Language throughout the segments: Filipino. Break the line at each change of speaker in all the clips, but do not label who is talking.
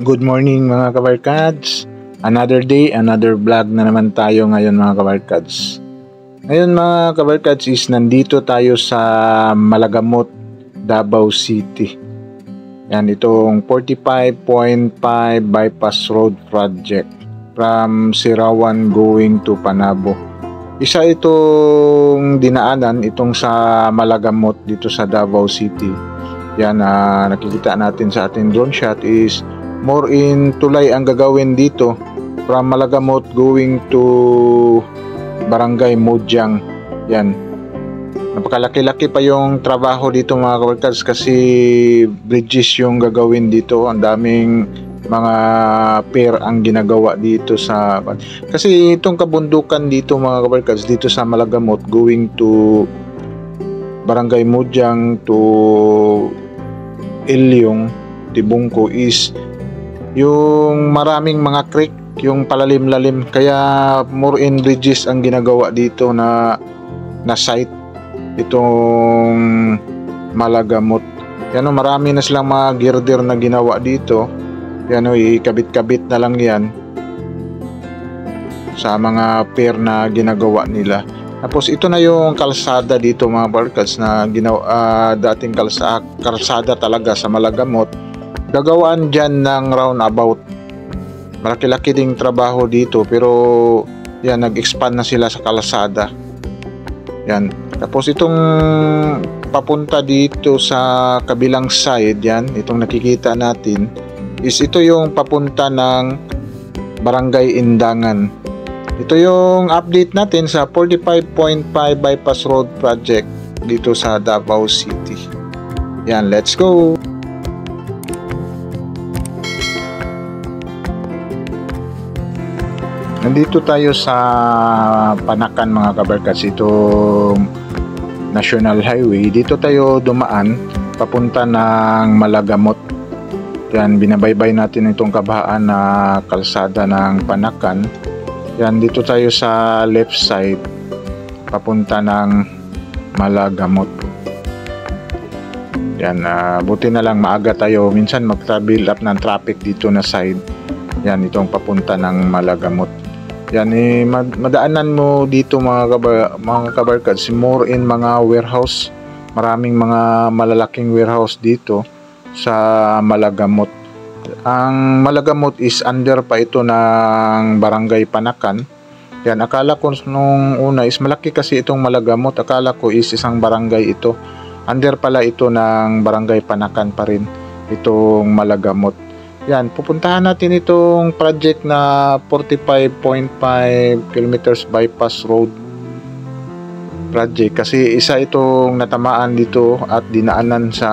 Good morning mga kabarkads. Another day, another vlog na naman tayo ngayon mga kabarkads. Ngayon mga kabarkads is nandito tayo sa Malagamot, Davao City. Yan, itong 45.5 bypass road project from Sirawan going to Panabo. Isa itong dinaanan itong sa Malagamot dito sa Davao City. Yan, nakikita natin sa ating drone shot is more in tulay ang gagawin dito from Malagamot going to Barangay Mojang. Yan, napakalaki-laki pa yung trabaho dito mga kabarkads kasi bridges yung gagawin dito. Ang daming mga pier ang ginagawa dito sa kasi itong kabundukan dito mga kabarkads dito sa Malagamot going to Barangay Mojang to Ilyong, Tibungko is yung maraming mga creek, yung palalim-lalim, kaya more in bridges ang ginagawa dito na site itong Malagamot. Yan, marami na silang mga girder na ginawa dito. Yan, ikabit-kabit na lang yan sa mga pier na ginagawa nila. Tapos ito na yung kalsada dito mga barkads na ginawa, dating kalsada talaga sa Malagamot. Gagawaan dyan ng roundabout. Malaki-laki ding trabaho dito pero yan, nag-expand na sila sa kalsada. Yan. Tapos itong papunta dito sa kabilang side, yan, itong nakikita natin is ito yung papunta ng Barangay Indangan. Ito yung update natin sa 45.5 bypass road project dito sa Davao City. Yan, let's go! Nandito tayo sa Panakan mga kabarkads, itong National Highway. Dito tayo dumaan papunta ng Malagamot. Yan, binabaybay natin itong kabahaan na kalsada ng Panakan. Yan, dito tayo sa left side papunta ng Malagamot. Yan, buti na lang maaga tayo. Minsan mag-build up ng traffic dito na side. Yan, itong papunta ng Malagamot. Yan, madaanan mo dito mga kabarkads, more in mga warehouse. Maraming mga malalaking warehouse dito sa Malagamot. Ang Malagamot is under pa ito ng Barangay Panakan. Yan, akala ko nung una is malaki kasi itong Malagamot. Akala ko is isang barangay ito. Under pala ito ng Barangay Panakan pa rin itong Malagamot. Yan, pupuntahan natin itong project na 45.5 kilometers bypass road project kasi isa itong natamaan dito at dinaanan sa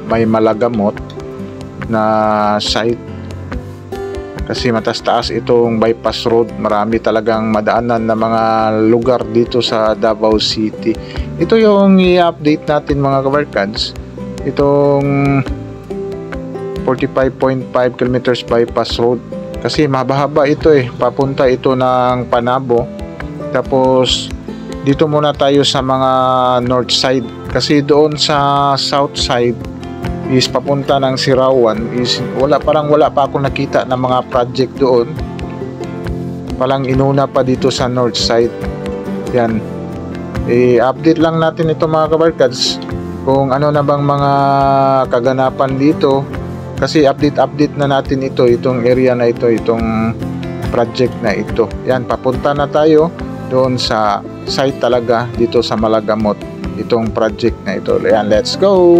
may Malagamot na site kasi matas-taas itong bypass road. Marami talagang madaanan na mga lugar dito sa Davao City. Ito yung i-update natin mga kabarkads, itong 45.5 kilometers bypass road kasi mahaba ito papunta ito ng Panabo. Tapos dito muna tayo sa mga north side kasi doon sa south side is papunta ng Sirawan is parang wala pa akong nakita ng mga project doon. Palang inuna pa dito sa north side. Yan, i-update lang natin ito mga kabarkads kung ano na bang mga kaganapan dito kasi update na natin itong area na ito, itong project na ito. Yan, papunta na tayo doon sa site talaga dito sa Malagamot, itong project na ito. Yan, let's go!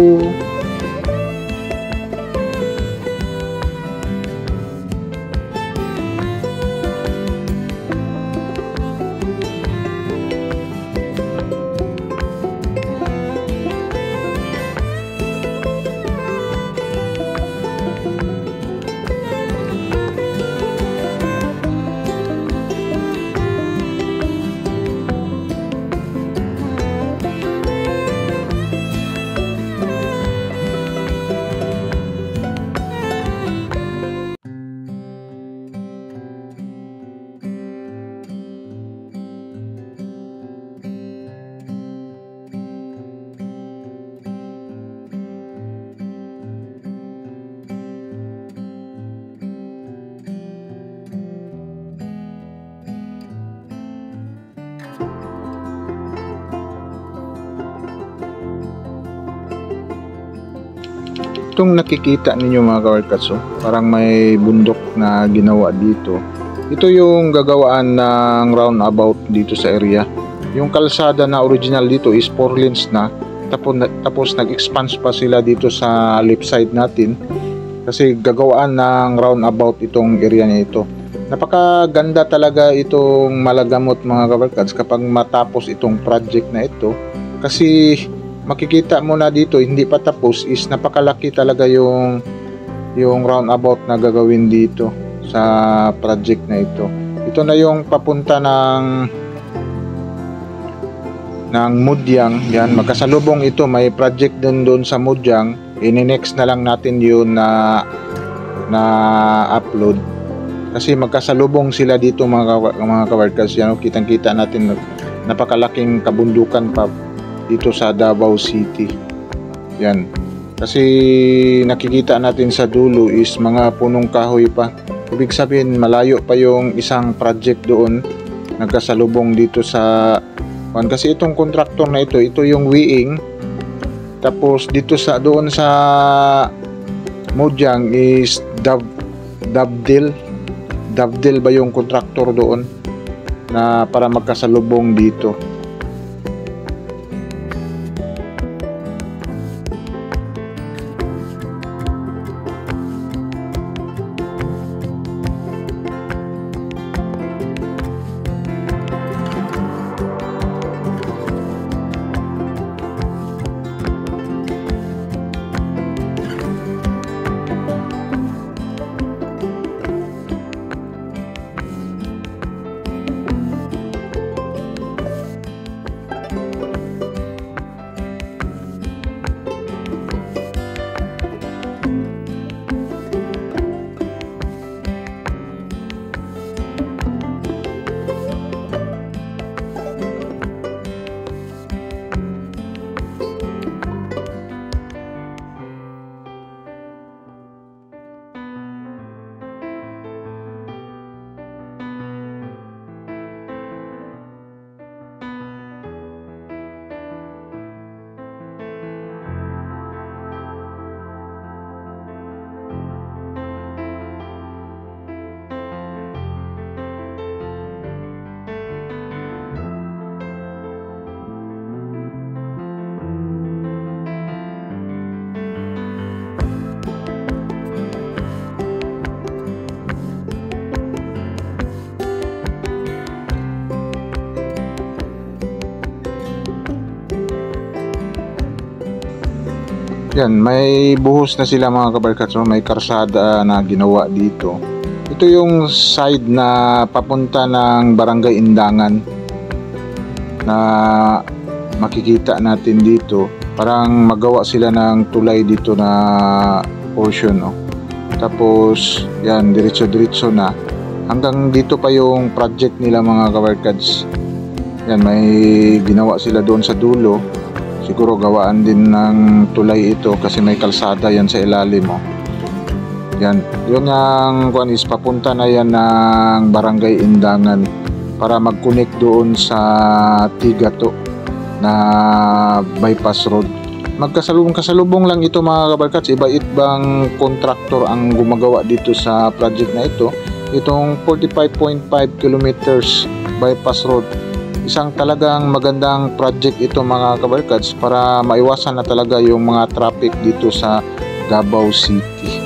Itong nakikita ninyo mga kabarkads, parang may bundok na ginawa dito. Ito yung gagawaan ng roundabout dito sa area. Yung kalsada na original dito is 4 lanes na. Tapos nag-expand pa sila dito sa left side natin. Kasi gagawaan ng roundabout itong area na ito. Napakaganda talaga itong Malagamot mga kabarkads kapag matapos itong project na ito. Kasi makikita mo na dito, hindi pa tapos, is napakalaki talaga yung roundabout na gagawin dito sa project na ito. Ito na yung papunta ng Mudyang. Yan, magkasalubong ito, may project doon sa Mudyang. Ini-next na lang natin yun na upload. Kasi magkasalubong sila dito mga kabarkads. Yan, kitang-kita natin napakalaking kabundukan pa dito sa Davao City. Yan. Kasi nakikita natin sa dulo is mga punong kahoy pa. Ibig sabihin malayo pa yung isang project doon nagkasalubong dito sa kasi itong contractor na ito yung Wiing. Tapos dito doon sa Mudyang is Davdel ba yung contractor doon na para magkasalubong dito. Yan, may buhos na sila mga kabarkads. May karsada na ginawa dito. Ito yung side na papunta ng Barangay Indangan na makikita natin dito. Parang magawa sila ng tulay dito na portion. Tapos yan, diretso-diretso na. Hanggang dito pa yung project nila mga kabarkads. Yan, may ginawa sila doon sa dulo. Siguro gawaan din ng tulay ito kasi may kalsada yan sa ilalim. Yan, yun ang kuan is papunta na yan ng Barangay Indangan para mag-connect doon sa Tigato na bypass road. Magkasalubong lang ito mga kabarkads. Iba-ibang contractor ang gumagawa dito sa project na ito. Itong 45.5 kilometers bypass road. Isang talagang magandang project ito mga kabarkads para maiwasan na talaga yung mga traffic dito sa Davao City.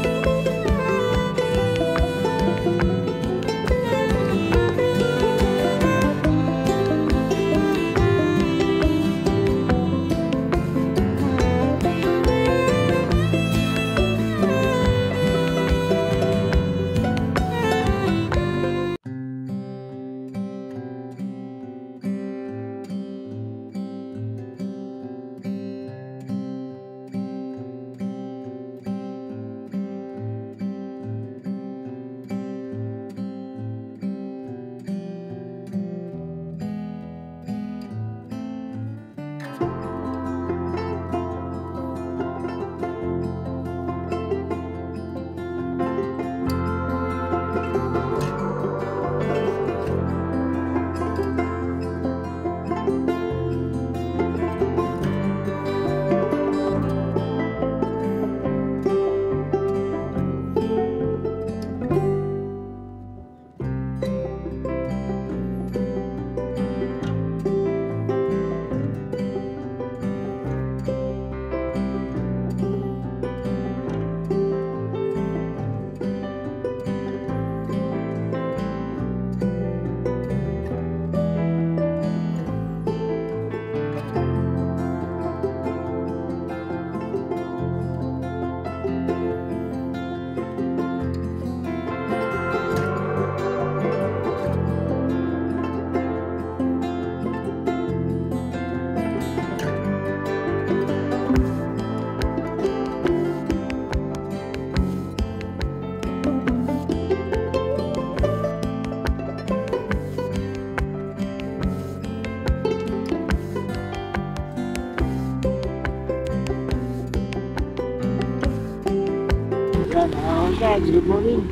Yan, guys, good morning.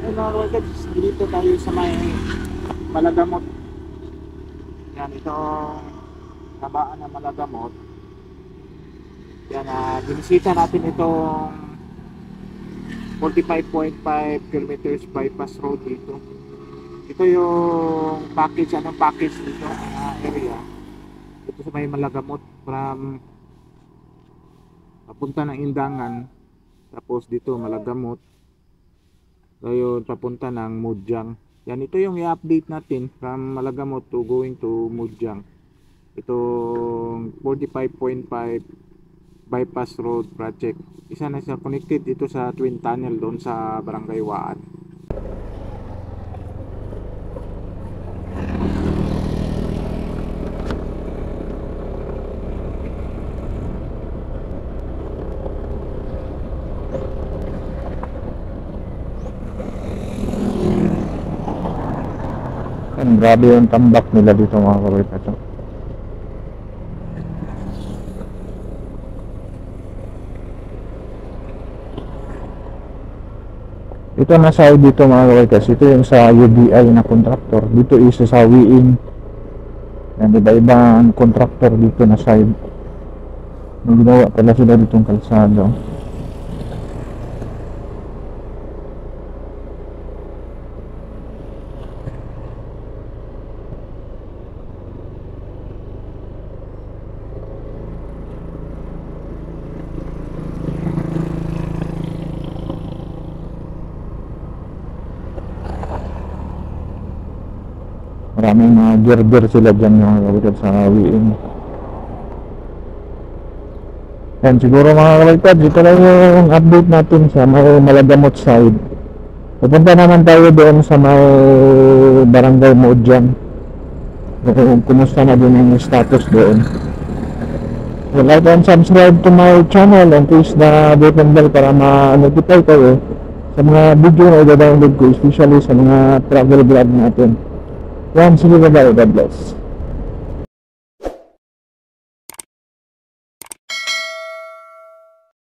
Ay mga guys, dito tayo sa may Malagamot. Yan, itong tabaan ng Malagamot. Yan, binisita natin itong 45.5 kilometers bypass road dito. Ito yung package, anong package dito area. Ito sa may Malagamot from papunta ng Indangan, tapos dito Malagamot, ngayon papunta ng Mudjang. Yan, ito yung i-update natin from Malagamot to going to Mudjang. Itong 45.5 bypass road project, isa na siya connected dito sa twin tunnel doon sa Barangay Waan. Grabe yung tambak nila dito mga kabarkada. Ito na side dito mga kabarkada. Ito yung sa UBI na contractor. Dito is sa Wiin. Yan, iba-ibang contractor dito na side. May ginawa pala sila ditong kalsada. Maraming mga gerber sila dyan mga kabarkada sa Wiin. Yan, siguro mga kabarkada, dito lang yung update natin sa may Malagamot side. Pupunta naman tayo doon sa may Barangay Mudjang. Kumusta na din yung status doon. So, like and subscribe to my channel and please the button bell para ma-notify kayo sa mga video na i-download ko, especially sa mga travel vlog natin. Yan, sige, bye-bye, God bless.